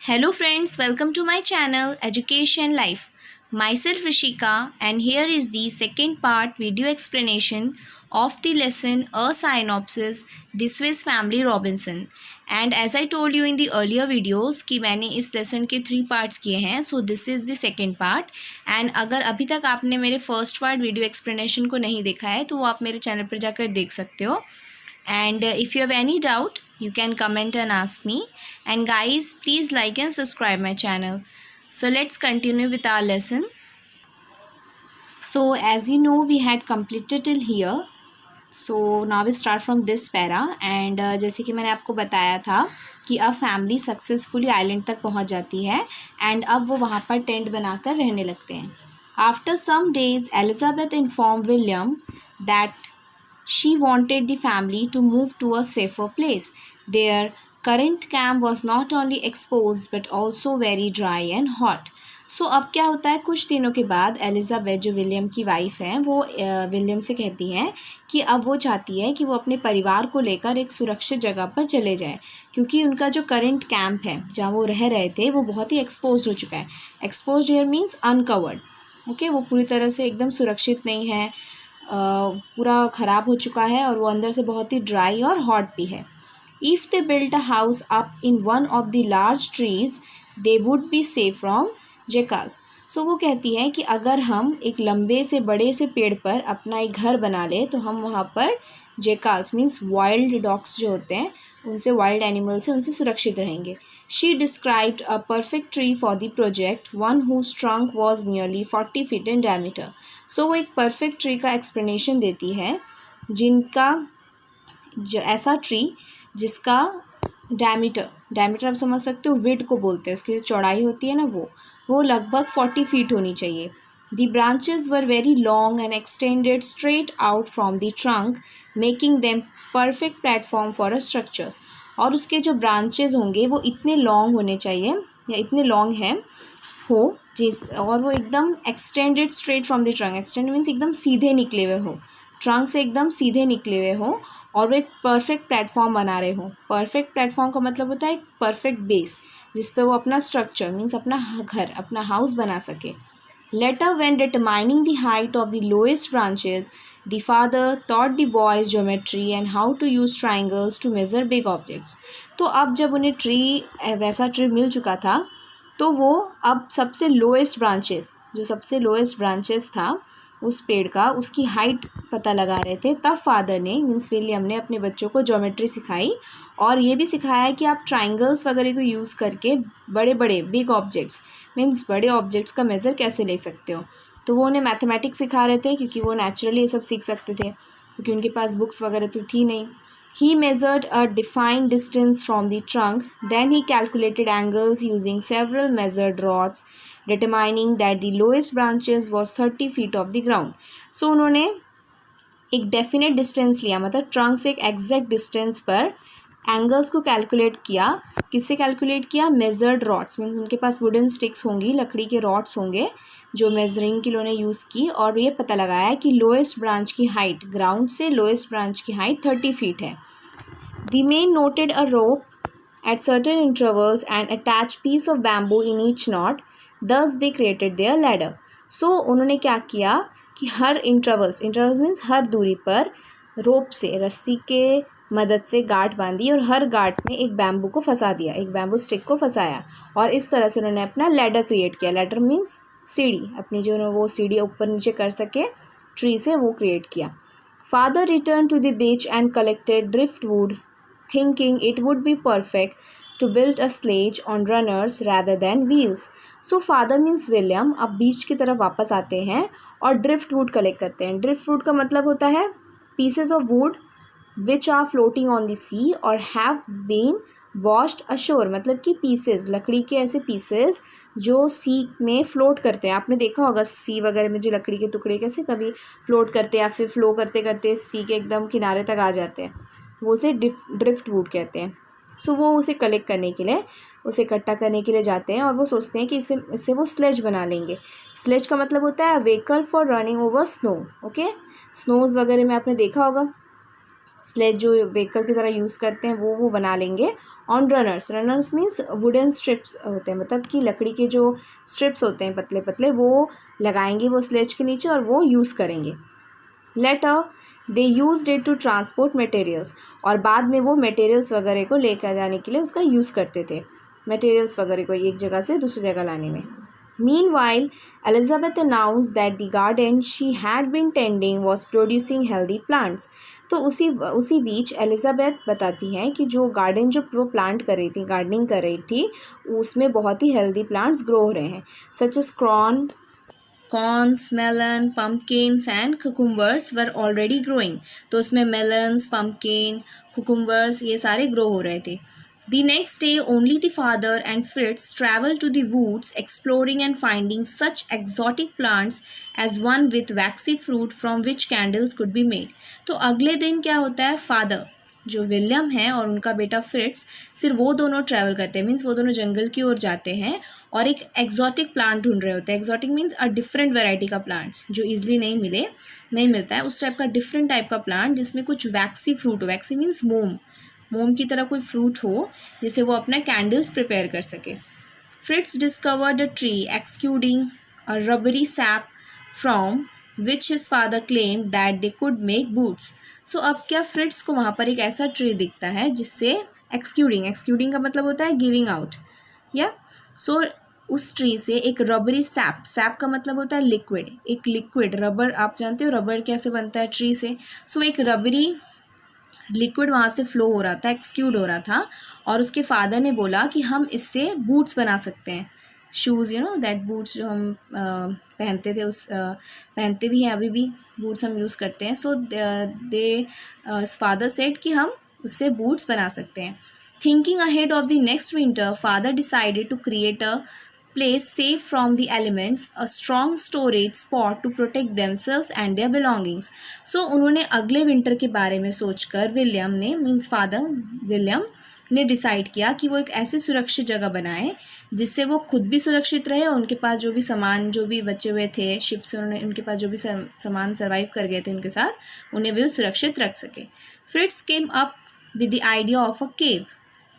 Hello friends, welcome to my channel Education Life. Myself Rishika and here is the second part video explanation of the lesson A Synopsis This Was Family Robinson. And as I told you in the earlier videos कि मैंने इस lesson के 3 parts किए हैं, so this is the second part. And अगर अभी तक आपने मेरे फर्स्ट पार्ट वीडियो एक्सप्लेनेशन को नहीं देखा है तो वो आप मेरे चैनल पर जाकर देख सकते हो. And if you have any doubt, you can comment and ask me. And guys, please like and subscribe my channel. So let's continue with our lesson. So as you know, we had completed till here. So now we start from this para. And जैसे कि मैंने आपको बताया था कि अब family successfully island तक पहुंच जाती है एंड अब वो वहाँ पर टेंट बनाकर रहने लगते हैं. After some days Elizabeth inform William that she wanted the family to move to a safer place. Their current camp was not only exposed but also very dry and hot. So अब क्या होता है, कुछ दिनों के बाद Elizabeth जो William की वाइफ है वो विलियम से कहती हैं कि अब वो चाहती है कि वो अपने परिवार को लेकर एक सुरक्षित जगह पर चले जाए क्योंकि उनका जो करंट कैंप है जहाँ वो रह रहे थे वो बहुत ही एक्सपोज्ड हो चुका है. Exposed here means uncovered. Okay, वो पूरी तरह से एकदम सुरक्षित नहीं है, पूरा ख़राब हो चुका है और वो अंदर से बहुत ही ड्राई और हॉट भी है. If they built a house up in one of the large trees they would be safe from jackals. So वो कहती है कि अगर हम एक लंबे से बड़े से पेड़ पर अपना एक घर बना ले तो हम वहाँ पर जेकाल्स मीन्स वाइल्ड डॉग्स जो होते हैं उनसे, वाइल्ड एनिमल से, उनसे सुरक्षित रहेंगे. She described a perfect tree for the project, one whose trunk was nearly 40 feet in diameter. So वो एक परफेक्ट ट्री का एक्सप्लेनेशन देती है जिनका जो ऐसा ट्री जिसका डायमीटर आप समझ सकते हो, विड को बोलते हैं, उसकी जो चौड़ाई होती है ना वो लगभग 40 फीट होनी चाहिए. The branches were very long and extended straight out from the trunk making them perfect platform for a structures. और उसके जो ब्रांचेस होंगे वो इतने लॉन्ग होने चाहिए या इतने लॉन्ग हैं हो और वो एकदम extended straight from the trunk. Extend means एकदम सीधे निकले हुए हो, ट्रंक से एकदम सीधे निकले हुए हो और वो एक परफेक्ट प्लेटफॉर्म बना रहे हो. परफेक्ट प्लेटफॉर्म का मतलब होता है एक परफेक्ट बेस जिस पे वो अपना स्ट्रक्चर मीन्स अपना घर, अपना हाउस बना सके. Letter when determining the height of the lowest branches the father taught the boys geometry and how to use triangles to measure big objects. तो अब जब उन्हें वैसा ट्री मिल चुका था तो वो अब सबसे लोएस्ट ब्रांचेस था उस पेड़ का, उसकी हाइट पता लगा रहे थे. तब फादर ने मीन्स विलियम ने अपने बच्चों को ज्योमेट्री सिखाई और ये भी सिखाया कि आप ट्राइंगल्स वगैरह को यूज़ करके बड़े बड़े बिग ऑब्जेक्ट्स मीन्स बड़े ऑब्जेक्ट्स का मेज़र कैसे ले सकते हो. तो वो उन्हें मैथमेटिक्स सिखा रहे थे क्योंकि वो नेचुरली ये सब सीख सकते थे क्योंकि उनके पास बुक्स वगैरह तो थी नहीं. He measured a defined distance from the trunk. Then he calculated angles using several measured rods, determining that the lowest branches was 30 feet off the ground. So उन्होंने एक डेफिनेट डिस्टेंस लिया, मतलब ट्रंक से एक एग्जैक्ट डिस्टेंस पर angles को calculate किया. किससे कैलकुलेट किया? मेजर्ड रॉड्स मीन्स उनके पास वुडन स्टिक्स होंगी, लकड़ी के रॉड्स होंगे जो मेजरिंग के लिए उन्होंने यूज़ की और ये पता लगाया कि लोएस्ट ब्रांच की हाइट, ग्राउंड से लोएस्ट ब्रांच की हाइट 30 फीट है. The men noted a rope at certain intervals and attached piece of bamboo in each knot. Thus they created their ladder. So उन्होंने क्या किया कि हर इंटरवल्स मीन्स हर दूरी पर रोप से, रस्सी के मदद से गांठ बांधी और हर गांठ में एक बैम्बू को फंसा दिया, एक बैम्बू स्टिक को फंसाया और इस तरह से उन्होंने अपना लैडर क्रिएट किया. लैडर मीन्स सीढ़ी, अपनी जो वो सीढ़ी ऊपर नीचे कर सके ट्री से, वो क्रिएट किया. Father return to the beach and collected driftwood thinking it would be perfect to build a sledge on runners rather than wheels. So father means William अब बीच की तरफ वापस आते हैं और ड्रिफ्ट वुड कलेक्ट करते हैं. ड्रिफ्ट वुड का मतलब होता है pieces of wood which are floating on the sea or have been washed ashore. मतलब कि पीसेस, लकड़ी के ऐसे पीसेस जो सी में फ्लोट करते हैं. आपने देखा होगा सी वगैरह में जो लकड़ी के टुकड़े कैसे कभी फ्लोट करते हैं या फिर फ्लो करते करते सी के एकदम किनारे तक आ जाते हैं, वो उसे ड्रिफ्ट वुड कहते हैं. सो वो उसे कलेक्ट करने के लिए, उसे इकट्ठा करने के लिए जाते हैं और वो सोचते हैं कि इससे वो स्लेज बना लेंगे. स्लेज का मतलब होता है vehicle for running over snow. Okay, snows वगैरह में आपने देखा होगा स्लेज जो व्हीकल की तरह यूज़ करते हैं वो बना लेंगे on runners, runners means wooden strips होते हैं, मतलब कि लकड़ी के जो स्ट्रिप्स होते हैं पतले पतले, वो लगाएंगे वो स्लेज के नीचे और वो यूज़ करेंगे। Later they used it to transport materials, और बाद में वो मटेरियल्स वगैरह को लेकर जाने के लिए उसका यूज़ करते थे, मटेरियल्स वगैरह को एक जगह से दूसरी जगह लाने में। Meanwhile, Elizabeth announced that the garden she had been tending was producing healthy plants. तो उसी बीच एलिजाबेथ बताती हैं कि जो गार्डन जो वो प्लांट कर रही थी, गार्डनिंग कर रही थी, उसमें बहुत ही हेल्दी प्लांट्स ग्रो हो रहे हैं, such as corns, melon, pumpkins and cucumbers were already growing. तो उसमें मेलन्स, पम्पकिन, कुकुम्बर्स ये सारे ग्रो हो रहे थे। The next day, only the father and Fritz traveled to the woods, exploring and finding such exotic plants as one with waxy fruit from which candles could be made. तो अगले दिन क्या होता है, फादर जो विलियम है और उनका बेटा फ्रिट्स, सिर्फ वो दोनों ट्रैवल करते हैं, मीन्स वो दोनों जंगल की ओर जाते हैं और एक एक्जॉटिक प्लांट ढूंढ रहे होते हैं। Exotic means a different variety का प्लांट्स जो ईजिली नहीं मिलता है, उस टाइप का डिफरेंट टाइप का प्लांट जिसमें कुछ वैक्सी फ्रूट हो। वैक्सी मीन्स मोम की तरह कोई फ्रूट हो जिसे वो अपना कैंडल्स प्रिपेयर कर सके। Fritz discovered a tree exuding a rubbery sap from which his father claimed that they could make boots. So अब क्या फ्रिट्स को वहाँ पर एक ऐसा ट्री दिखता है जिससे एक्सक्यूडिंग का मतलब होता है गिविंग आउट, या सो उस ट्री से एक रबरी सैप का मतलब होता है लिक्विड, एक लिक्विड रबर, आप जानते हो रबर कैसे बनता है ट्री से। सो एक रबरी लिक्विड वहाँ से फ्लो हो रहा था, एक्सक्यूड हो रहा था, और उसके फादर ने बोला कि हम इससे बूट्स बना सकते हैं, shoes, you know that boots जो हम पहनते थे, पहनते भी हैं अभी भी, बूट्स हम यूज़ करते हैं। सो दे फादर सेड कि हम उससे बूट्स बना सकते हैं। Thinking ahead of the next winter, father decided to create a place safe from the elements, a strong storage spot to protect themselves and their belongings. So उन्होंने अगले विंटर के बारे में सोचकर विलियम ने, मीन्स फादर विलियम ने decide किया कि वो एक ऐसी सुरक्षित जगह बनाए जिससे वो खुद भी सुरक्षित रहे और उनके पास जो भी सामान जो भी बचे हुए थे शिप से, उनके पास जो भी सामान सर्वाइव कर गए थे उनके साथ, उन्हें भी वो सुरक्षित रख सके। Fritz came up with the idea of a cave.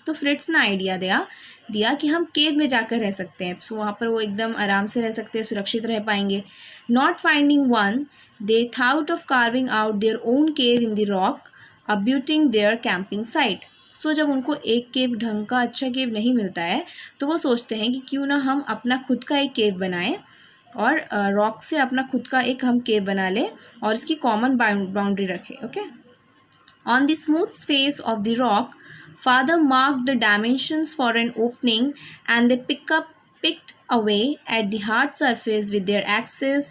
तो फ्रिट्स ने आइडिया दिया कि हम केव में जाकर रह सकते हैं, सो वहाँ पर वो एकदम आराम से रह सकते हैं, सुरक्षित रह पाएंगे। Not finding one, they thought of carving out their own cave in the rock abutting their camping site. So जब उनको एक केव, ढंग का अच्छा केव नहीं मिलता है, तो वो सोचते हैं कि क्यों ना हम अपना खुद का एक केव बनाएं और रॉक से अपना खुद का एक हम केव बना लें और इसकी कॉमन बाउंड्री रखें। Okay, on the smooth face of the rock, father marked the dimensions for an opening and they picked away at the hard surface with their axes,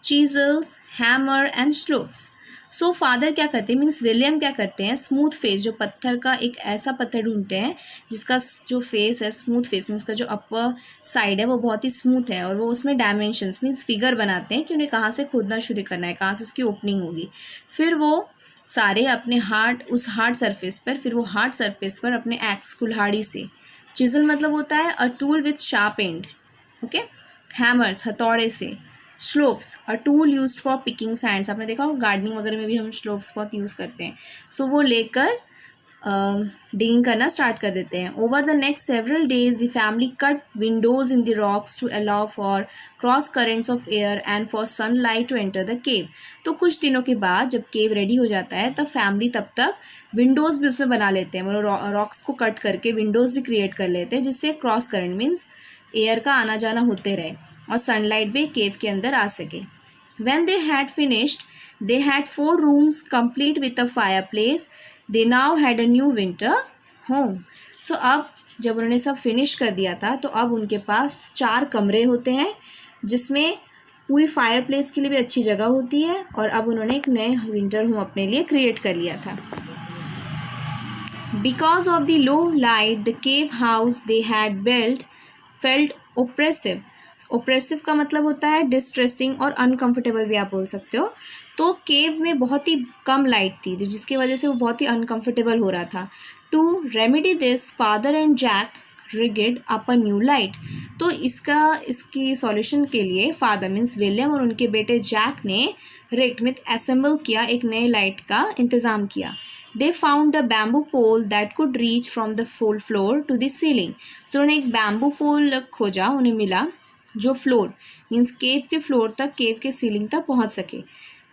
chisels, hammer and sloves. So father क्या करते हैं, means William क्या करते हैं, smooth face, जो पत्थर का एक ऐसा पत्थर ढूंढते हैं जिसका जो फेस है स्मूथ फेस, मीन्स उसका जो अपर साइड है वो बहुत ही स्मूथ है, और वो उसमें डायमेंशंस मीन्स फिगर बनाते हैं कि उन्हें कहाँ से खोदना शुरू करना है, कहाँ से उसकी ओपनिंग होगी। फिर वो सारे अपने उस हार्ड सरफेस पर अपने एक्स, कुल्हाड़ी से, चिजल मतलब होता है a tool with sharp end, okay, hammers हथौड़े से, shovels a tool used for picking sands, आपने देखा हो गार्डनिंग वगैरह में भी हम स्लोव्स बहुत यूज़ करते हैं। सो वो लेकर डिगिंग करना स्टार्ट कर देते हैं। Over the next several days the family cut windows in the rocks to allow for cross currents of air and for sunlight to enter the cave. तो कुछ दिनों के बाद जब केव रेडी हो जाता है तब फैमिली तब तक विंडोज़ भी उसमें बना लेते हैं, मतलब रॉक्स को कट करके विंडोज़ भी क्रिएट कर लेते हैं जिससे क्रॉस करंट मीन्स एयर का आना जाना होते रहे और सनलाइट भी केव के अंदर आ सके। When they had finished, they had 4 rooms complete with a fireplace. They now had a new winter home. So अब जब उन्होंने सब फिनिश कर दिया था तो अब उनके पास 4 कमरे होते हैं जिसमें पूरी फायर प्लेस के लिए भी अच्छी जगह होती है, और अब उन्होंने एक नए विंटर होम अपने लिए क्रिएट कर लिया था। Because of the low light, the cave house they had built felt oppressive. Oppressive का मतलब होता है डिस्ट्रेसिंग और अनकंफर्टेबल भी आप बोल सकते हो। तो केव में बहुत ही कम लाइट थी तो जिसकी वजह से वो बहुत ही अनकंफर्टेबल हो रहा था। To remedy this father and Jack rigged up a new light. तो इसकी सॉल्यूशन के लिए फादर मीन्स विलियम और उनके बेटे जैक ने रिग्ड में असेंबल किया, एक नए लाइट का इंतज़ाम किया। They found a bamboo pole that could reach from the full floor to the ceiling. तो उन्होंने एक बैम्बू पोल खोजा, उन्हें मिला जो फ्लोर मीन्स केव के फ्लोर तक, केव के सीलिंग तक पहुंच सके.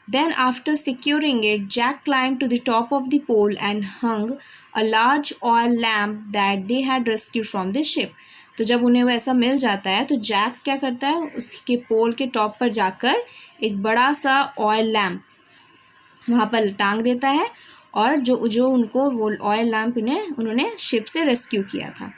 Then after securing it, Jack climbed to the top of the pole and hung a large oil lamp that they had rescued from the ship. तो जब उन्हें वो ऐसा मिल जाता है तो जैक क्या करता है, उसके पोल के टॉप पर जाकर एक बड़ा सा ऑयल लैम्प वहाँ पर टांग देता है और जो उनको वो ऑयल लैम्प उन्होंने शिप से रेस्क्यू किया था.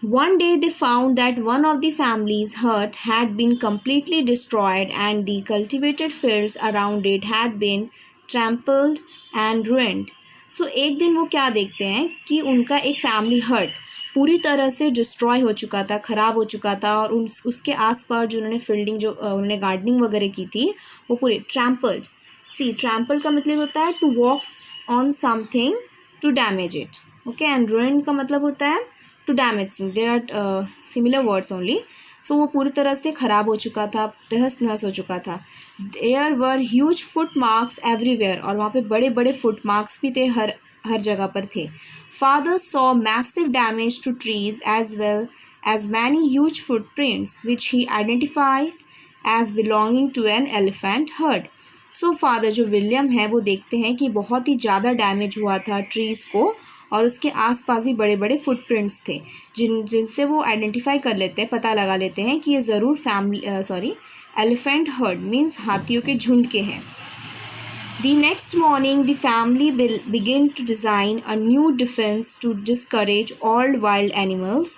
One day they found that one of the family's hut had been completely destroyed and the cultivated fields around it had been trampled and ruined. So एक दिन वो क्या देखते हैं कि उनका एक फैमिली हट पूरी तरह से डिस्ट्रॉय हो चुका था, ख़राब हो चुका था और उसके आसपास जो उन्होंने फील्डिंग उन्होंने गार्डनिंग वगैरह की थी वो पूरी ट्रैम्पल्ड. सी ट्रैम्पल का मतलब होता है to walk on something to damage it. Okay, and ruined का मतलब होता है to damage. There are similar words only. So वो पूरी तरह से ख़राब हो चुका था, तहस नहस हो चुका था. There were huge foot marks everywhere, और वहाँ पे बड़े बड़े फुट मार्क्स भी थे, हर जगह पर थे. Father saw massive damage to trees as well as many huge footprints which he identify as belonging to an elephant herd. So father जो विलियम है वो देखते हैं कि बहुत ही ज़्यादा डैमेज हुआ था ट्रीज़ को और उसके आसपास ही बड़े बड़े फुटप्रिंट्स थे जिनसे वो आइडेंटिफाई कर लेते हैं, पता लगा लेते हैं कि ये ज़रूर एलिफेंट हर्ड मीन्स हाथियों के झुंड के हैं. The next morning the family began to design a new defense to discourage all wild animals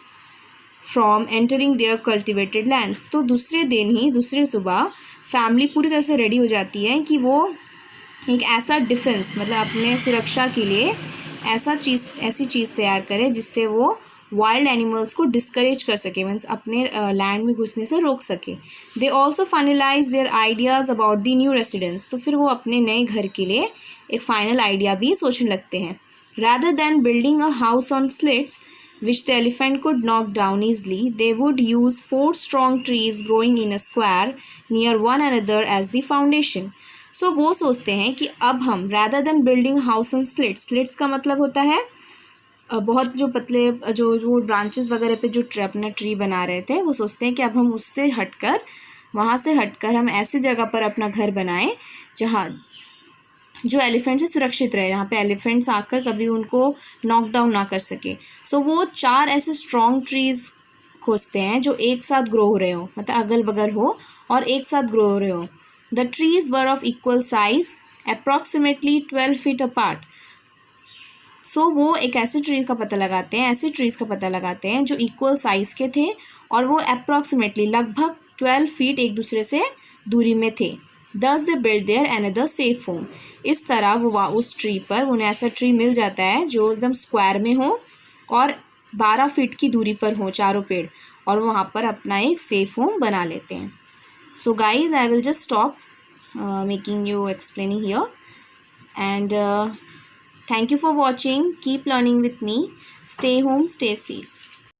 from entering their cultivated lands. तो दूसरे सुबह फैमिली पूरी तरह से रेडी हो जाती है कि वो एक ऐसा डिफेंस मतलब अपने सुरक्षा के लिए ऐसी चीज़ तैयार करे जिससे वो वाइल्ड एनिमल्स को डिस्करेज कर सके, मीन्स अपने लैंड में घुसने से रोक सके. They also finalize their ideas about the new residence. तो फिर वो अपने नए घर के लिए एक फाइनल आइडिया भी सोचने लगते हैं. Rather than building a house on slits which the elephant could knock down easily, they would use 4 strong trees growing in a square near one another as the foundation. So वो सोचते हैं कि अब हम rather than building house on slits का मतलब होता है बहुत जो पतले जो ब्रांचेस वगैरह पे जो अपना ट्री बना रहे थे, वो सोचते हैं कि अब हम उससे हटकर वहाँ से हटकर हम ऐसी जगह पर अपना घर बनाएं जहाँ जो एलिफेंट से सुरक्षित रहे, यहाँ पे एलिफेंट्स आकर कभी उनको नॉक डाउन ना कर सके. सो वो 4 ऐसे स्ट्रॉन्ग ट्रीज़ खोजते हैं जो एक साथ ग्रो हो रहे हो, मतलब अगल बगल हो और एक साथ ग्रो हो रहे हो. The trees were of equal size approximately 12 feet apart. So वो एक ऐसे ट्रीज़ का पता लगाते हैं जो इक्वल साइज़ के थे और वो अप्रॉक्सीमेटली लगभग 12 फीट एक दूसरे से दूरी में थे. Thus they built their another safe home. इस तरह वो उस ट्री पर उन्हें ऐसा ट्री मिल जाता है जो एकदम स्क्वायर में हो और 12 फीट की दूरी पर हो चारों पेड़, और वहाँ पर अपना एक सेफ होम बना लेते हैं. So guys I will just stop making you explaining here and thank you for watching. Keep learning with me. Stay home, stay safe.